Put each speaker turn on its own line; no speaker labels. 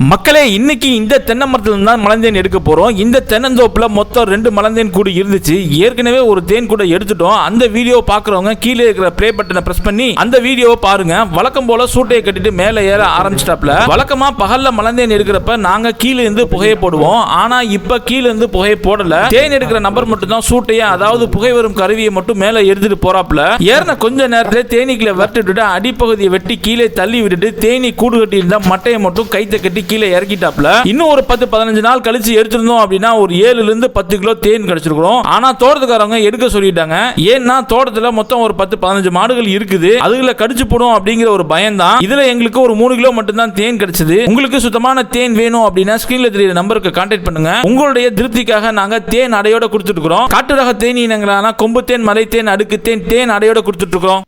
மக்களே, இன்னைக்கு இந்த தென்னை மரத்துல தான் மலந்தேன் எடுக்க போறோம். இந்த தென்னந்தோப்புல மொத்தம் 2 மலந்தேன் கூடு இருந்துச்சு. ஏற்கனவே ஒரு தேன் கூட எடுத்துட்டோம். அந்த வீடியோ பாக்குறவங்க கீழே இருக்கிற ப்ளே பட்டனை பிரஸ் பண்ணி அந்த வீடியோவை பாருங்க. வழக்கம் போல சூட்டையை கட்டிட்டு மேலே ஏற ஆரம்பிச்சிட்டாப்ல. வழக்கமா பகல்ல மலந்தேன் எடுக்கிறப்ப நாங்க கீழே இருந்து புகையை போடுவோம். ஆனா இப்ப கீழே இருந்து புகையை போடல. தேன் எடுக்கிற நபர் மட்டும் தான் சூட்டையை, அதாவது புகை வரும் கருவியை மட்டும் மேலே எடுத்துட்டு போறாப்ல. ஏறின கொஞ்ச நேரத்துல தேனீக்களை விரட்டிட்டு அடிப்பகுதியை வெட்டி கீழே தள்ளி விட்டுட்டு தேனி கூடு கட்டி இருந்த மட்டையை மட்டும் கைத்தை கட்டி கீழே இறக்கிட்டாப்ல. இன்னும் ஒரு 10-15 நாள் கழிச்சு எடுத்திருந்தோம் அப்படின்னா ஒரு 7 லிருந்து 10 கிலோ தேன் கிடைச்சிருக்கும். ஆனா தோட்டத்துக்காரங்க எடுக்க சொல்லிட்டாங்க. ஏன்னா தோட்டத்துல மொத்தம் ஒரு 10-15 மாடுகள் இருக்குது. அதுல கடிச்சு போடும் அப்படிங்கிற ஒரு பயம் தான். இதுல எங்களுக்கு ஒரு 3 கிலோ மட்டும் தான் தேன் கிடைச்சது. உங்களுக்கு சுத்தமான தேன் வேணும் அப்படின்னா ஸ்கிரீன்ல தெரியுற நம்பருக்கு கான்டாக்ட் பண்ணுங்க. உங்களுடைய திருப்திக்காக நாங்க தேன் அடையோட கொடுத்துட்டு இருக்கோம். காட்டு ரக தேனி இனங்களான கொம்பு தேன், மலை தேன், அடுக்கு தேன், தேன் அடையோட கொடுத்துட்டு இருக்கோம்.